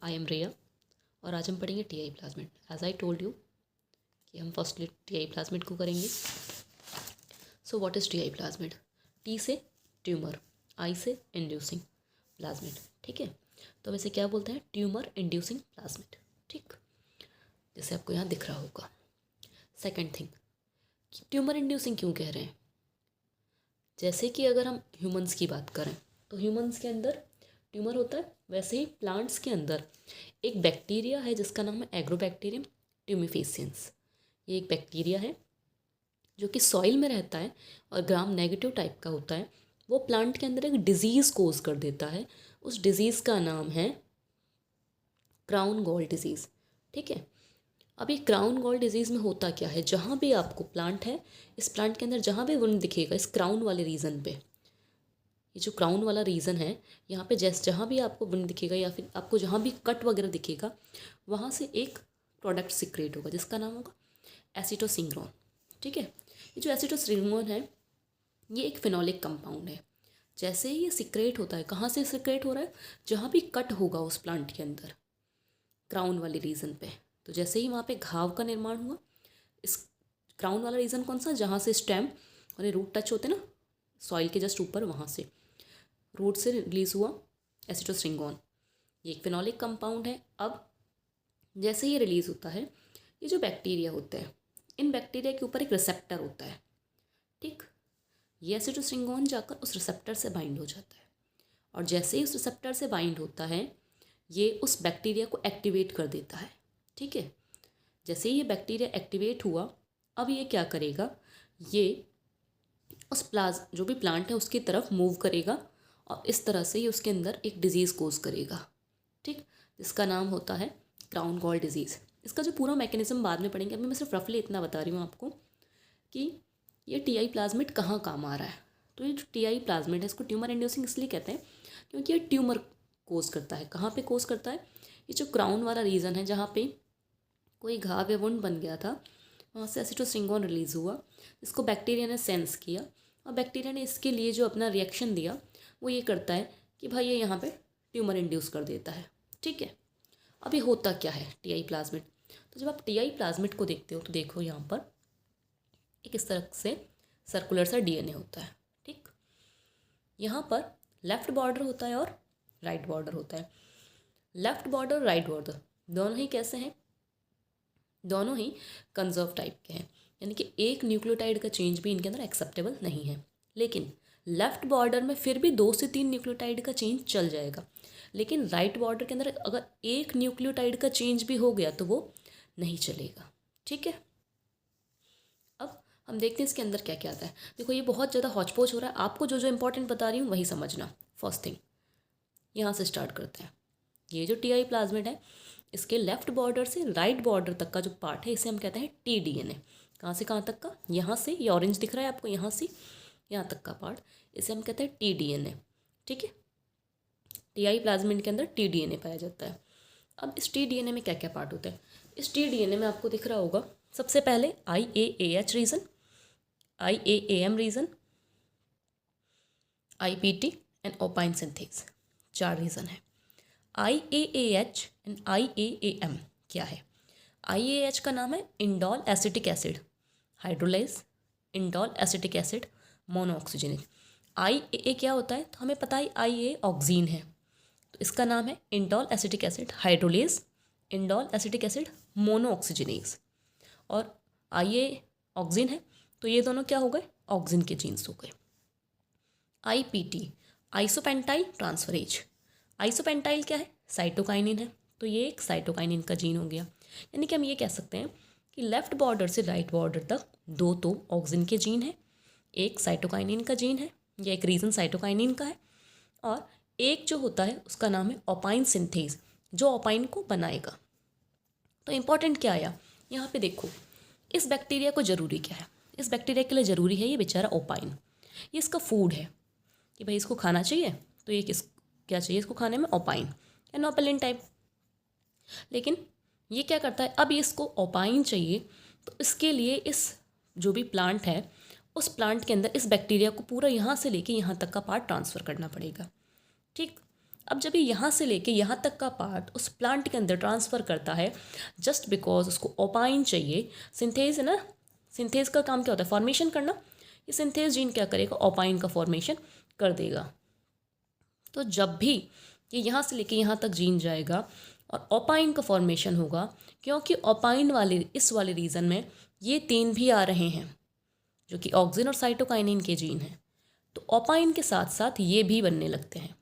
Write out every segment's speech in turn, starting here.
I am रिया और आज हम पढ़ेंगे Ti plasmid. As I told you कि हम फर्स्टली टीआई प्लाज्मिड को करेंगे। So what is Ti plasmid? T से ट्यूमर, आई से इंड्यूसिंग प्लाज्मिड। ठीक है, तो वैसे क्या बोलते हैं? Tumour inducing plasmid. ठीक, जैसे आपको यहाँ दिख रहा होगा। सेकेंड थिंग, ट्यूमर इंड्यूसिंग क्यों कह रहे हैं? जैसे कि अगर हम ह्यूमंस की बात करें तो ह्यूमंस के अंदर ट्यूमर होता है, वैसे ही प्लांट्स के अंदर एक बैक्टीरिया है जिसका नाम है एग्रोबैक्टीरियम ट्यूमिफेसियंस। ये एक बैक्टीरिया है जो कि सॉइल में रहता है और ग्राम नेगेटिव टाइप का होता है। वो प्लांट के अंदर एक डिजीज़ कोज कर देता है। उस डिजीज़ का नाम है क्राउन गॉल डिजीज़। ठीक है, अब ये क्राउन गॉल डिजीज़ में होता क्या है? जहाँ भी आपको प्लांट है, इस प्लांट के अंदर जहाँ भी वुंड दिखेगा इस क्राउन वाले रीजन पे, ये जो क्राउन वाला रीजन है यहाँ पे, जहाँ भी आपको वुंड दिखेगा या फिर आपको जहाँ भी कट वगैरह दिखेगा वहाँ से एक प्रोडक्ट सिक्रेट होगा जिसका नाम होगा एसिटोसिंग्रोन। ठीक है, ये जो एसिटोसिंग्रोन है ये एक फिनोलिक कंपाउंड है। जैसे ही ये सिक्रेट होता है, कहाँ से सिक्रेट हो रहा है? जहाँ भी कट होगा उस प्लांट के अंदर क्राउन वाले रीजन पे, तो जैसे ही वहाँ पे घाव का निर्माण हुआ, इस क्राउन वाला रीजन कौन सा? जहाँ से स्टेम और ये रूट टच होते ना सॉइल के जस्ट ऊपर, वहाँ से रूट से रिलीज हुआ एसिटोसिंग्रोन। ये एक फिनोलिक कंपाउंड है। अब जैसे ही रिलीज होता है, ये जो बैक्टीरिया होते हैं, इन बैक्टीरिया के ऊपर एक रिसेप्टर होता है। ठीक, ये एसिटोसिंग्रोन जाकर उस रिसेप्टर से बाइंड हो जाता है और जैसे ही उस रिसेप्टर से बाइंड होता है ये उस बैक्टीरिया को एक्टिवेट कर देता है। ठीक है, जैसे ही ये बैक्टीरिया एक्टिवेट हुआ, अब ये क्या करेगा? ये उस जो भी प्लांट है उसकी तरफ मूव करेगा और इस तरह से ये उसके अंदर एक डिजीज़ कोज करेगा। ठीक, जिसका नाम होता है क्राउन गॉल डिजीज़। इसका जो पूरा मैकेनिज्म बाद में पढ़ेंगे, अभी मैं सिर्फ रफली इतना बता रही हूँ आपको कि ये टीआई प्लाज्मिड कहाँ काम आ रहा है। तो ये जो टीआई प्लाज्मिड है इसको ट्यूमर इंड्यूसिंग इसलिए कहते हैं क्योंकि ये ट्यूमर कोज करता है। कहाँ पे कोज करता है? ये जो क्राउन वाला रीजन है जहाँ पे कोई घाव या वुंड बन गया था, वहाँ से एसिटोसिंग्रोन रिलीज हुआ, इसको बैक्टीरिया ने सेंस किया और बैक्टीरिया ने इसके लिए जो अपना रिएक्शन दिया वो ये करता है कि भाई ये यहाँ पे ट्यूमर इंड्यूस कर देता है। ठीक है, अभी होता क्या है टीआई प्लाज्मिड? तो जब आप टीआई प्लाज्मिड को देखते हो तो देखो यहाँ पर एक इस तरह से सर्कुलर सा डीएनए होता है। ठीक, यहाँ पर लेफ्ट बॉर्डर होता है और राइट बॉर्डर होता है। लेफ्ट बॉर्डर राइट बॉर्डर दोनों ही कैसे हैं? दोनों ही कंजर्व टाइप के हैं, यानी कि एक न्यूक्लियोटाइड का चेंज भी इनके अंदर एक्सेप्टेबल नहीं है। लेकिन लेफ्ट बॉर्डर में फिर भी 2 से 3 न्यूक्लियोटाइड का चेंज चल जाएगा, लेकिन राइट बॉर्डर के अंदर अगर एक न्यूक्लियोटाइड का चेंज भी हो गया तो वो नहीं चलेगा। ठीक है, अब हम देखते हैं इसके अंदर क्या क्या आता है। देखो ये बहुत ज़्यादा हौच-पौच हो रहा है, आपको जो जो इंपॉर्टेंट बता रही हूँ वही समझना। फर्स्ट थिंग, यहाँ से स्टार्ट करते हैं। ये जो टीआई प्लाज्मिड है इसके लेफ्ट बॉर्डर से राइट बॉर्डर तक का जो पार्ट है इसे हम कहते हैं टीडीएनए। कहाँ से कहाँ तक का? यहाँ से, ये ऑरेंज दिख रहा है आपको, यहाँ से यहाँ तक का पार्ट, इसे हम कहते हैं टीडीएनए। ठीक है, टीआई प्लाज्मिड के अंदर टीडीएनए पाया जाता है। अब इस टीडीएनए में क्या क्या पार्ट होते हैं? इस टीडीएनए में आपको दिख रहा होगा सबसे पहले IAAH region, IAAM region, IPT and opine synthase, 4 region है। IAAH एंड IAAM क्या है? IAAH का नाम है indole acetic acid hydrolyse indole acetic acid monooxygenase. IAA क्या होता है? तो हमें पता है IA ऑक्सीन है, तो इसका नाम है indole acetic acid hydrolase indole acetic acid monooxygenase. और IA ऑक्सीन है तो ये दोनों क्या हो गए? ऑक्सीन के जीन्स हो गए। IPT isopentyl transferase. आइसोपेंटाइल क्या है? साइटोकाइनिन है, तो ये एक साइटोकाइनिन का जीन हो गया। यानी कि हम ये कह सकते हैं कि लेफ्ट बॉर्डर से राइट बॉर्डर तक 2 तो ऑक्सीन के जीन है, एक साइटोकाइनिन का जीन है या एक रीजन साइटोकाइनिन का है, और एक जो होता है उसका नाम है ओपाइन सिंथेज जो ओपाइन को बनाएगा। तो इम्पॉर्टेंट क्या आया यहाँ पे? देखो इस बैक्टीरिया को ज़रूरी क्या है? इस बैक्टीरिया के लिए ज़रूरी है ये बेचारा ओपाइन। ये इसका फूड है कि भाई इसको खाना चाहिए, तो ये क्या चाहिए इसको खाने में? ओपाइन, एनोपेलिन टाइप। लेकिन ये क्या करता है? अब ये इसको ओपाइन चाहिए तो इसके लिए इस जो भी प्लांट है उस प्लांट के अंदर इस बैक्टीरिया को पूरा यहाँ से लेके यहाँ तक का पार्ट ट्रांसफ़र करना पड़ेगा। ठीक, अब जब ये यहाँ से लेके यहाँ तक का पार्ट उस प्लांट के अंदर ट्रांसफ़र करता है, जस्ट बिकॉज उसको ओपाइन चाहिए, सिंथेज है ना, सिंथेज का काम क्या होता है, फॉर्मेशन करना, ये सिंथेज जीन क्या करेगा, ओपाइन का फॉर्मेशन कर देगा। तो जब भी ये यहाँ से लेके यहाँ तक जीन जाएगा और ओपाइन का फॉर्मेशन होगा, क्योंकि ओपाइन वाले इस वाले रीजन में ये 3 भी आ रहे हैं जो कि ऑक्सिन और साइटोकाइनिन के जीन हैं, तो ओपाइन के साथ साथ ये भी बनने लगते हैं।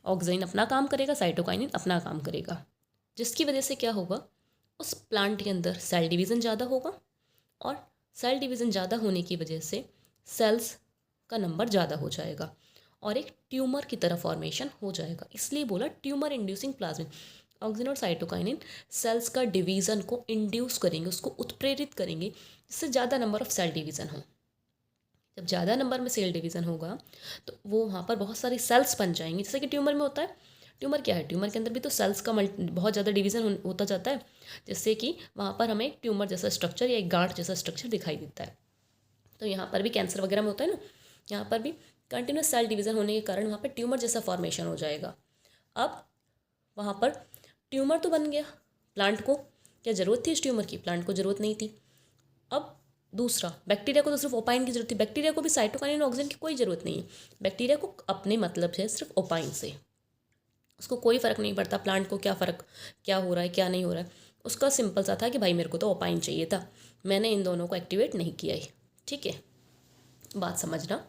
ऑक्सिन अपना काम करेगा, साइटोकाइनिन अपना काम करेगा, जिसकी वजह से क्या होगा, उस प्लांट के अंदर सेल डिवीज़न ज़्यादा होगा और सेल डिवीज़न ज़्यादा होने की वजह से सेल्स का नंबर ज़्यादा हो जाएगा और एक ट्यूमर की तरह फॉर्मेशन हो जाएगा। इसलिए बोला ट्यूमर इंड्यूसिंग प्लाज्मिन। ऑक्सिन और साइटोकाइनिन सेल्स का डिवीज़न को इंड्यूस करेंगे, उसको उत्प्रेरित करेंगे, जिससे ज़्यादा नंबर ऑफ सेल डिवीज़न हो। जब ज़्यादा नंबर में सेल डिवीज़न होगा तो वो वहाँ पर बहुत सारी सेल्स बन जाएंगी, जैसे कि ट्यूमर में होता है। ट्यूमर क्या है, ट्यूमर के अंदर भी तो सेल्स का बहुत ज़्यादा डिवीज़न होता जाता है, जिससे कि वहाँ पर हमें एक ट्यूमर जैसा स्ट्रक्चर या एक गांठ जैसा स्ट्रक्चर दिखाई देता है। तो यहाँ पर भी कैंसर वगैरह में होता है ना, यहाँ पर भी कंटिन्यूस सेल डिवीज़न होने के कारण वहाँ पर ट्यूमर जैसा फॉर्मेशन हो जाएगा। अब वहाँ पर ट्यूमर तो बन गया, प्लांट को क्या ज़रूरत थी इस ट्यूमर की, प्लांट को ज़रूरत नहीं थी। अब दूसरा, बैक्टीरिया को तो सिर्फ ओपाइन की जरूरत थी, बैक्टीरिया को भी साइटोकाइनिन और ऑक्सिन की कोई ज़रूरत नहीं है। बैक्टीरिया को अपने मतलब है सिर्फ ओपाइन से, उसको कोई फ़र्क नहीं पड़ता प्लांट को क्या हो रहा है क्या नहीं हो रहा है। उसका सिंपल सा था कि भाई मेरे को तो ओपाइन चाहिए था, मैंने इन दोनों को एक्टिवेट नहीं किया है। ठीक है, बात समझना।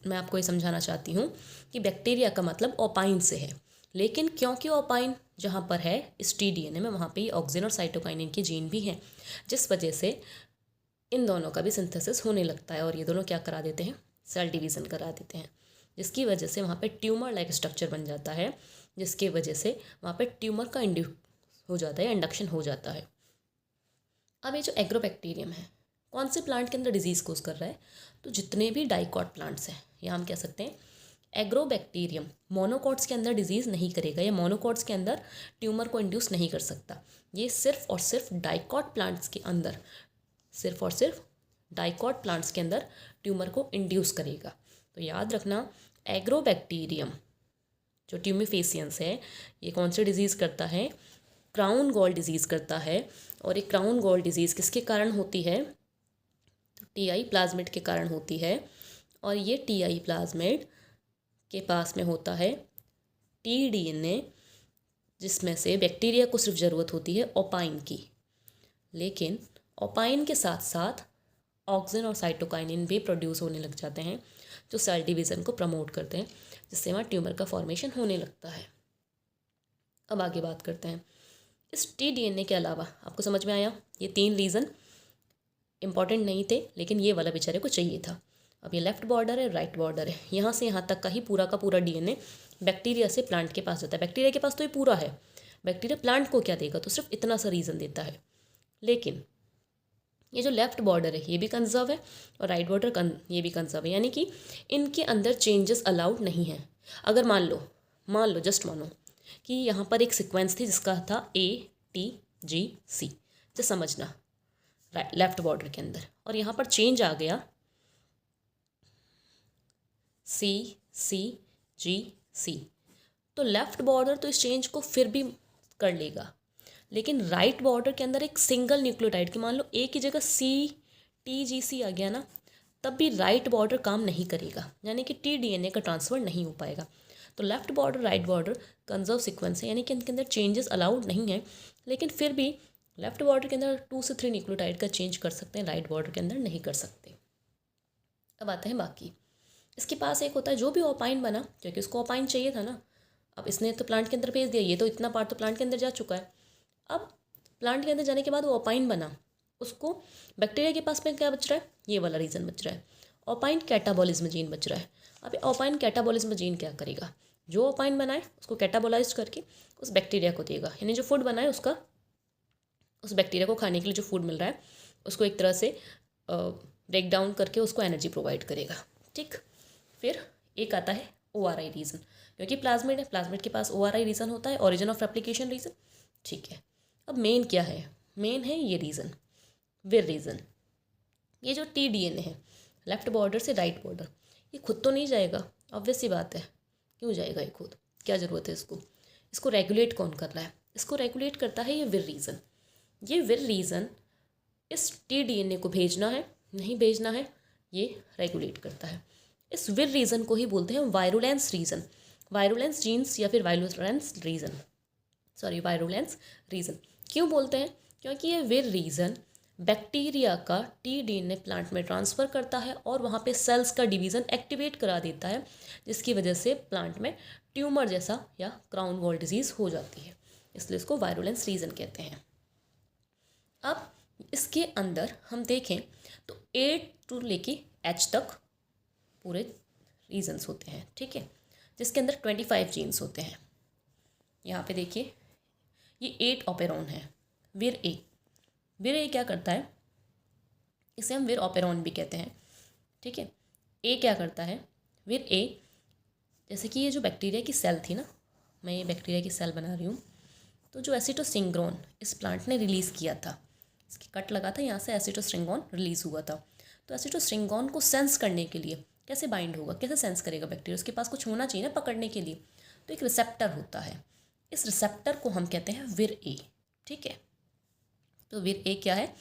मैं आपको ये समझाना चाहती हूँ कि बैक्टीरिया का मतलब ओपाइन से है, लेकिन क्योंकि ओपाइन जहाँ पर है इस TDNA में, वहाँ पे ऑक्सिन और साइटोकाइनिन के जीन भी हैं, जिस वजह से इन दोनों का भी सिंथेसिस होने लगता है और ये दोनों क्या करा देते हैं, सेल डिवीज़न करा देते हैं, जिसकी वजह से वहाँ पे ट्यूमर लाइक स्ट्रक्चर बन जाता है, जिसकी वजह से वहाँ पे ट्यूमर का इंड्यूस हो जाता है, इंडक्शन हो जाता है। अब ये जो एग्रोबैक्टीरियम है कौन से प्लांट के अंदर डिजीज़ कोज कर रहा है, तो जितने भी डाइकॉट प्लांट्स हैं, या हम कह सकते हैं एग्रोबैक्टीरियम मोनोकॉट्स के अंदर डिजीज़ नहीं करेगा, या मोनोकॉट्स के अंदर ट्यूमर को इंड्यूस नहीं कर सकता। ये सिर्फ और सिर्फ डाइकॉट प्लांट्स के अंदर, सिर्फ और सिर्फ डाइकॉट प्लांट्स के अंदर ट्यूमर को इंड्यूस करेगा। तो याद रखना, एग्रोबैक्टीरियम जो ट्यूमिफेसियंस है, ये कौन सी डिजीज़ करता है, क्राउन गॉल डिजीज़ करता है। और ये क्राउन गॉल डिजीज़ किसके कारण होती है, तो TI प्लाज्मिड के कारण होती है। और ये TI प्लाज्मिड के पास में होता है TDNA, जिसमें से बैक्टीरिया को सिर्फ ज़रूरत होती है ओपाइन की, लेकिन ओपाइन के साथ साथ ऑक्सिन और साइटोकाइनिन भी प्रोड्यूस होने लग जाते हैं, जो सेल डिवीज़न को प्रमोट करते हैं, जिससे वहाँ ट्यूमर का फॉर्मेशन होने लगता है। अब आगे बात करते हैं इस TDNA के अलावा। आपको समझ में आया, ये 3 रीज़न इंपॉर्टेंट नहीं थे, लेकिन ये वाला बेचारे को चाहिए था। अब ये लेफ्ट बॉर्डर है, राइट बॉर्डर है, यहाँ से यहाँ तक का ही पूरा का पूरा DNA बैक्टीरिया से प्लांट के पास जाता है। बैक्टीरिया के पास तो ये पूरा है, बैक्टीरिया प्लांट को क्या देगा, तो सिर्फ इतना सा रीज़न देता है। लेकिन ये जो लेफ्ट बॉर्डर है ये भी कंजर्व है और राइट बॉर्डर ये भी कंजर्व है, यानी कि इनके अंदर चेंजेस अलाउड नहीं है। अगर मान लो जस्ट मानो कि यहाँ पर एक सीक्वेंस थी जिसका था ATGC, जो समझना लेफ्ट बॉर्डर के अंदर, और यहाँ पर चेंज आ गया CCGC, तो लेफ्ट बॉर्डर तो इस चेंज को फिर भी कर लेगा, लेकिन राइट बॉर्डर के अंदर एक सिंगल न्यूक्लियोटाइड की मान लो A की जगह CTGC आ गया ना, तब भी राइट बॉर्डर काम नहीं करेगा, यानी कि TDNA का ट्रांसफ़र नहीं हो पाएगा। तो left border right border conserve sequence है, यानी कि इनके अंदर चेंजेस अलाउड नहीं है, लेकिन फिर भी लेफ्ट बॉर्डर के अंदर 2 से 3 न्यूक्लियोटाइड का चेंज कर सकते हैं, राइट बॉर्डर के अंदर नहीं कर सकते। अब आते हैं बाकी। इसके पास एक होता है जो भी ओपाइन बना, क्योंकि उसको ओपाइन चाहिए था ना, अब इसने तो प्लांट के अंदर भेज दिया, ये तो इतना पार्ट तो प्लांट के अंदर जा चुका है। अब प्लांट के अंदर जाने के बाद वो ओपाइन बना, उसको बैक्टीरिया के पास में क्या बच रहा है, ये वाला रीज़न बच रहा है, ओपाइन कैटाबॉलिज्म जीन बच रहा है। अब ओपाइन कैटाबॉलिज्म जीन क्या करेगा, जो ओपाइन बनाए उसको कैटाबोलाइज करके उस बैक्टीरिया को देगा, यानी जो फूड बनाए उसका, उस बैक्टीरिया को खाने के लिए जो फूड मिल रहा है उसको एक तरह से ब्रेक डाउन करके उसको एनर्जी प्रोवाइड करेगा। ठीक, फिर एक आता है ORI रीज़न, क्योंकि प्लाज्मिड है, प्लाज्मिड के पास ORI रीज़न होता है, ओरिजिन ऑफ रेप्लिकेशन रीज़न। ठीक है, अब मेन क्या है, मेन है ये रीज़न, विर रीज़न। ये जो TDNA है लेफ्ट बॉर्डर से राइट बॉर्डर, ये खुद तो नहीं जाएगा, ऑब्वियस सी बात है, क्यों जाएगा ये खुद, क्या ज़रूरत है इसको? इसको रेगुलेट कौन कर रहा है? इसको रेगुलेट करता है ये विर रीजन। ये विर रीजन इस टीडीएनए को भेजना है नहीं भेजना है, ये रेगुलेट करता है। इस विर रीजन को ही बोलते हैं वायरुलेंस रीजन, वायरुलेंस जीन्स या फिर वायरुलेंस रीजन। क्यों बोलते हैं? क्योंकि ये विर रीजन बैक्टीरिया का टीडीएनए प्लांट में ट्रांसफ़र करता है और वहाँ पे सेल्स का डिवीज़न एक्टिवेट करा देता है, जिसकी वजह से प्लांट में ट्यूमर जैसा या क्राउन गॉल डिजीज़ हो जाती है, इसलिए इसको वायरुलेंस रीजन कहते हैं। अब इसके अंदर हम देखें तो A टू लेके H तक पूरे रीजन्स होते हैं, ठीक है, जिसके अंदर 25 जीन्स होते हैं। यहाँ पे देखिए ये 8 ऑपेरॉन है। विर ए क्या करता है? इसे हम विर ऑपेरॉन भी कहते हैं, ठीक है। ए क्या करता है? विर ए, जैसे कि ये जो बैक्टीरिया की सेल थी ना, मैं ये बैक्टीरिया की सेल बना रही हूँ, तो जो एसिटोसिंग्रोन इस प्लांट ने रिलीज़ किया था, इसकी कट लगा था, यहाँ से एसिटोसिंग्रोन रिलीज़ हुआ था। तो एसिटोसिंग्रोन को सेंस करने के लिए कैसे बाइंड होगा, कैसे सेंस करेगा बैक्टीरिया? उसके पास कुछ होना चाहिए ना पकड़ने के लिए, तो एक रिसेप्टर होता है। इस रिसेप्टर को हम कहते हैं विर ए, ठीक है। तो विर ए क्या है?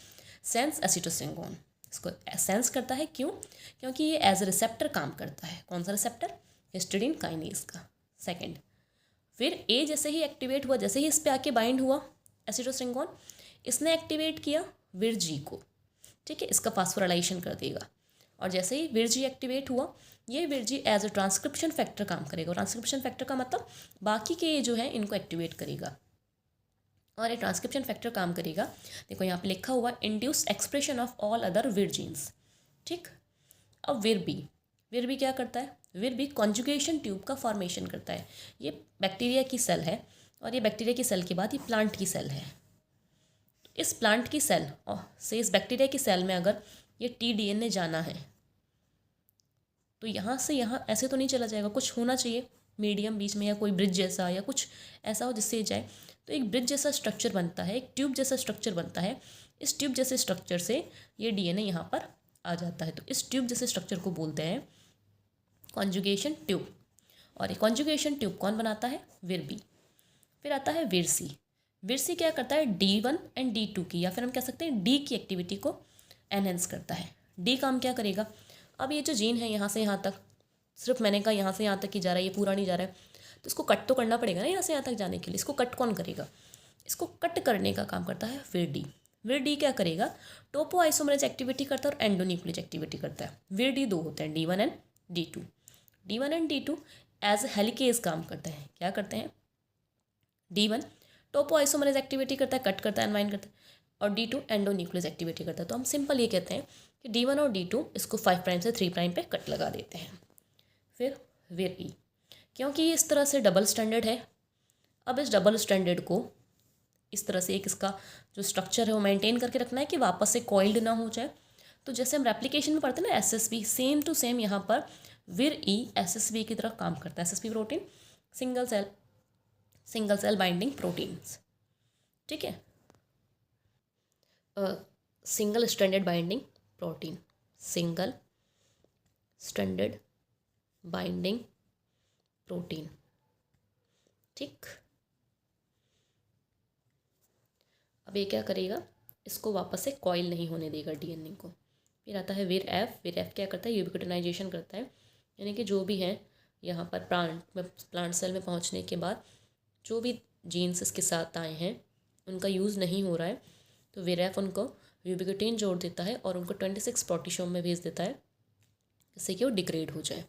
सेंस एसिटोसिंग्रोन। इसको सेंस करता है, क्यों? क्योंकि ये एज ए रिसेप्टर काम करता है। कौन सा रिसेप्टर? हिस्टिडीन काइनेज का। सेकंड, फिर ए जैसे ही एक्टिवेट हुआ, जैसे ही इस पे आके बाइंड हुआ एसिटोसिंग्रोन, इसने एक्टिवेट किया विर जी को, ठीक है, इसका फास्फोराइलेशन कर देगा। और जैसे ही विर जी एक्टिवेट हुआ, ये विर जी एज ए ट्रांसक्रिप्शन फैक्टर काम करेगा। ट्रांसक्रिप्शन फैक्टर का मतलब बाकी के ये जो है इनको एक्टिवेट करेगा, और ये ट्रांसक्रिप्शन फैक्टर काम करेगा। देखो यहाँ पे लिखा हुआ induce expression of all other विर जीन्स, ठीक। अब विर बी क्या करता है? विर बी कॉन्जुगेशन ट्यूब का फॉर्मेशन करता है। ये बैक्टीरिया की सेल है, और ये बैक्टीरिया की सेल के बाद ये प्लांट की सेल है। तो इस प्लांट की सेल से इस बैक्टीरिया की सेल में अगर ये टीडीएनए जाना है, तो यहाँ से यहाँ ऐसे तो नहीं चला जाएगा, कुछ होना चाहिए मीडियम बीच में, या कोई ब्रिज जैसा या कुछ ऐसा हो जिससे जाए। तो एक ब्रिज जैसा स्ट्रक्चर बनता है, एक ट्यूब जैसा स्ट्रक्चर बनता है। इस ट्यूब जैसे स्ट्रक्चर से ये डीएनए यहाँ पर आ जाता है। तो इस ट्यूब जैसे स्ट्रक्चर को बोलते हैं कॉन्जुगेशन ट्यूब। और ये कॉन्जुगेशन ट्यूब कौन बनाता है? विर बी। फिर आता है विर सी क्या करता है? D1 एंड D2 की, या फिर हम कह सकते हैं डी की एक्टिविटी को एनहेंस करता है। डी काम क्या करेगा? अब ये जो जीन है यहाँ से यहाँ तक, सिर्फ मैंने कहा यहाँ से यहाँ तक ही जा रहा है, ये पूरा नहीं जा रहा है, तो इसको कट तो करना पड़ेगा ना यहाँ से यहाँ तक जाने के लिए। इसको कट कौन करेगा? इसको कट करने का काम करता है विर डी क्या करेगा? टोपो आइसोमरेज एक्टिविटी करता है और एंडोन्यूक्लियेज एक्टिविटी करता है। विर डी दो होते हैं, D1 and D2 as a helicase काम करते हैं। क्या करते हैं? D1 टोपो आइसोमरेज एक्टिविटी करता है, कट करता है, अनवाइंड करता है, और D2 एंडोन्यूक्लियस एक्टिविटी करता है। तो हम सिंपल ये कहते हैं कि D1 और D2 इसको 5 प्राइम से 3 प्राइम पे कट लगा देते हैं। फिर विर ई, क्योंकि ये इस तरह से डबल स्टैंडर्ड है, अब इस डबल स्टैंडर्ड को इस तरह से एक इसका जो स्ट्रक्चर है वो मेंटेन करके रखना है कि वापस से कॉइल्ड ना हो जाए। तो जैसे हम रेप्लिकेशन में पढ़ते हैं ना SSB, सेम टू सेम यहाँ पर विर ई SSB की तरह काम करता है। SSB protein single cell binding proteins, ठीक है, single stranded binding protein, single stranded binding protein, ठीक। अब ये क्या करेगा? इसको वापस से कॉइल नहीं होने देगा डीएनए को। फिर आता है विर एफ क्या करता है? यूबिक्विटिनाइजेशन करता है, यानी कि जो भी है यहाँ पर प्लांट सेल में पहुँचने के बाद जो भी जीन्स इसके साथ आए हैं उनका यूज़ नहीं हो रहा है, तो विर एफ उनको यूबिक्विटिन जोड़ देता है और उनको 26 प्रोटीसोम में भेज देता है, जिससे कि वो डिग्रेड हो जाए।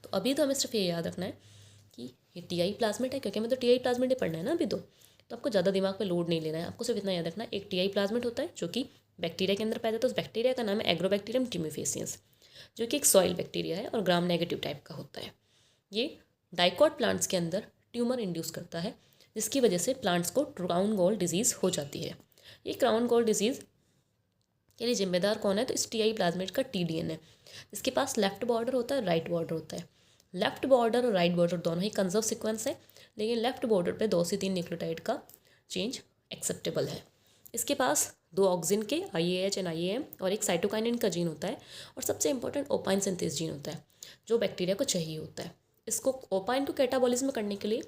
तो अभी तो हमें सिर्फ ये याद रखना है कि ये टीआई प्लाज्मिड है, क्योंकि हमें तो टीआई प्लाज्मिड ही पढ़ना है ना अभी तो आपको ज़्यादा दिमाग पे लोड नहीं लेना है। आपको सिर्फ इतना याद रखना है, एक टीआई प्लाज्मिड होता है जो कि बैक्टीरिया के अंदर पैदा होता है। उस बैक्टीरिया का नाम है एग्रोबैक्टीरियम ट्यूमेफेसियंस, जो कि एक सॉइल बैक्टीरिया है और ग्राम नेगेटिव टाइप का होता है। ये डाइकॉट प्लांट्स के अंदर ट्यूमर इंड्यूस करता है, जिसकी वजह से प्लांट्स को क्राउन गॉल डिजीज़ हो जाती है। ये क्राउन गॉल डिजीज़ के लिए जिम्मेदार कौन है? तो इस टीआई प्लाज्मिड का टीडीएनए, जिसके पास लेफ्ट बॉर्डर होता है, राइट बॉर्डर होता है। लेफ्ट बॉर्डर और राइट बॉर्डर दोनों ही कंजर्व सीक्वेंस है, लेकिन लेफ्ट बॉर्डर पे 2 से 3 न्यूक्लियोटाइड का चेंज एक्सेप्टेबल है। इसके पास 2 ऑक्सिन के IAH एंड IAM और एक साइटोकाइनिन का जीन होता है, और सबसे इंपॉर्टेंट ओपाइन सिंथेस जीन होता है जो बैक्टीरिया को चाहिए होता है। इसको ओपाइन टू कैटाबॉलिज्म करने के लिए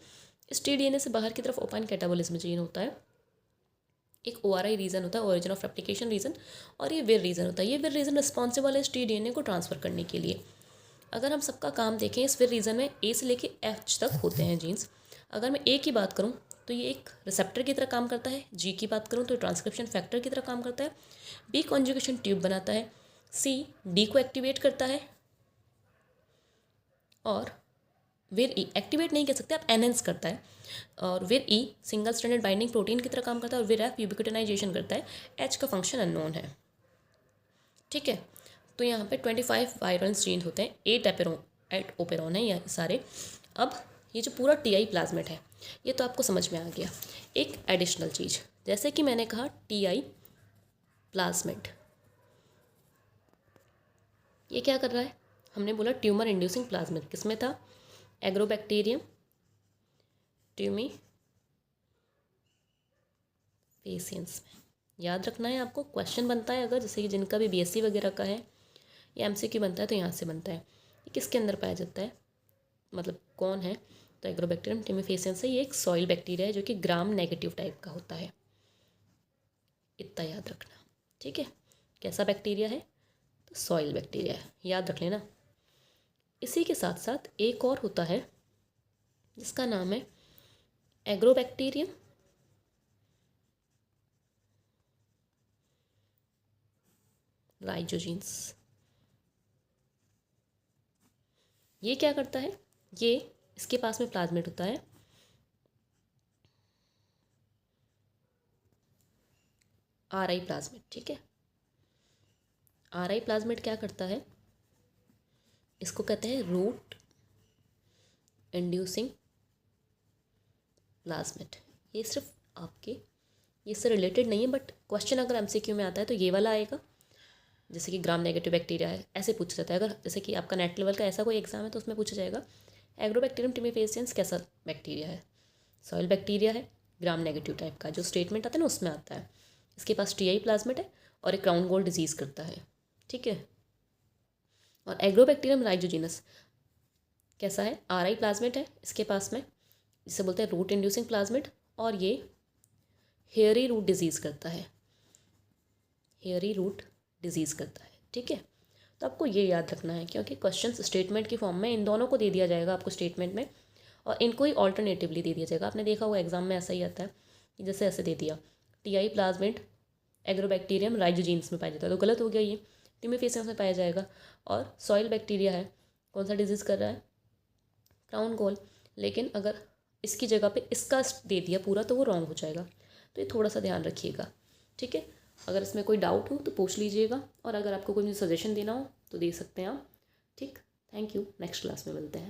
इस टी से बाहर की तरफ ओपाइन कैटाबॉलिज्म जीन होता है। एक ORI रीजन होता है, ओरिजिन ऑफ रेप्लिकेशन रीजन, और ये विर रीजन होता है। ये विर रीजन रिस्पॉन्सिबल है इस टी को ट्रांसफ़र करने के लिए। अगर हम सबका काम देखें, इस विर रीजन में A से लेके H तक होते हैं जीन्स। अगर मैं A की बात करूँ तो ये एक रिसेप्टर की तरह काम करता है। G की बात करूँ तो ट्रांसक्रिप्शन फैक्टर की तरह काम करता है। B कॉन्जुगेशन ट्यूब बनाता है। C D को एक्टिवेट करता है। और विर ई एक्टिवेट नहीं कह सकते आप, एनहेंस करता है। और विर ई सिंगल स्ट्रैंडेड बाइंडिंग प्रोटीन की तरह काम करता है। और विर एफ यूबिक्विटिनाइजेशन करता है। H का फंक्शन अननोन है। ठीक है, तो यहाँ पे 25 वायरल्स जीन होते हैं, 8 ओपेरॉन है ये सारे। अब ये जो पूरा TI प्लाज्मेट है ये तो आपको समझ में आ गया। एक एडिशनल चीज़, जैसे कि मैंने कहा TI प्लाज्मेट ये क्या कर रहा है, हमने बोला ट्यूमर इंड्यूसिंग प्लाज्मेट किस में था, एग्रोबैक्टीरियम ट्यूमी फेसियंस में। याद रखना है आपको, क्वेश्चन बनता है अगर, जैसे कि जिनका भी BSc वगैरह का है या MCQ बनता है तो यहाँ से बनता है। ये किसके अंदर पाया जाता है, मतलब कौन है, तो एग्रोबैक्टीरियम टिमिफेसियंस है। ये एक सॉइल बैक्टीरिया है जो कि ग्राम नेगेटिव टाइप का होता है, इतना याद रखना। ठीक है, कैसा बैक्टीरिया है, तो सॉइल बैक्टीरिया है, याद रख लेना। इसी के साथ साथ एक और होता है जिसका नाम है एग्रोबैक्टीरियम राइजोजीन्स। ये क्या करता है, ये इसके पास में प्लाज्मेट होता है, RI प्लाज्मेट। ठीक है, RI प्लाज्मेट क्या करता है, इसको कहते हैं रूट इंड्यूसिंग प्लाज्मेट। ये सिर्फ आपके ये इससे रिलेटेड नहीं है, बट क्वेश्चन अगर MCQ में आता है तो ये वाला आएगा। जैसे कि ग्राम नेगेटिव बैक्टीरिया है, ऐसे पूछा जाता है। अगर जैसे कि आपका नेट लेवल का ऐसा कोई एग्जाम है तो उसमें पूछा जाएगा एग्रोबैक्टीरियम टिमिफेसियंस कैसा बैक्टीरिया है, सॉइल बैक्टीरिया है, ग्राम नेगेटिव टाइप का, जो स्टेटमेंट आता है ना उसमें आता है। इसके पास TI प्लाज्मेट है और एक क्राउन गोल्ड डिजीज़ करता है। ठीक है, और एग्रोबैक्टीरियम राइजोजिनस कैसा है, RI प्लाज्मेट है इसके पास में, जिसे बोलते हैं रूट इंड्यूसिंग प्लाज्मेट, और ये हेयरी रूट डिजीज़ करता है, हेयरी रूट डिजीज़ करता है। ठीक है, तो आपको ये याद रखना है क्योंकि क्वेश्चन स्टेटमेंट की फॉर्म में इन दोनों को दे दिया जाएगा आपको स्टेटमेंट में, और इनको ही ऑल्टरनेटिवली दे दिया जाएगा। आपने देखा हुआ एग्जाम में ऐसा ही आता है कि जैसे ऐसे दे दिया TI प्लाज्मेट एग्रोबैक्टीरियम राइजोजीन्स में पाया जाता है, तो गलत हो गया, ये टिमिफेसियंस में पाया जाएगा। और सॉइल बैक्टीरिया है, कौन सा डिजीज़ कर रहा है, क्राउन गोल। लेकिन अगर इसकी जगह पे इसका दे दिया पूरा तो वो रॉन्ग हो जाएगा, तो ये थोड़ा सा ध्यान रखिएगा। ठीक है, अगर इसमें कोई डाउट हो तो पूछ लीजिएगा, और अगर आपको कोई सजेशन देना हो तो दे सकते हैं आप। ठीक, थैंक यू, नेक्स्ट क्लास में मिलते हैं।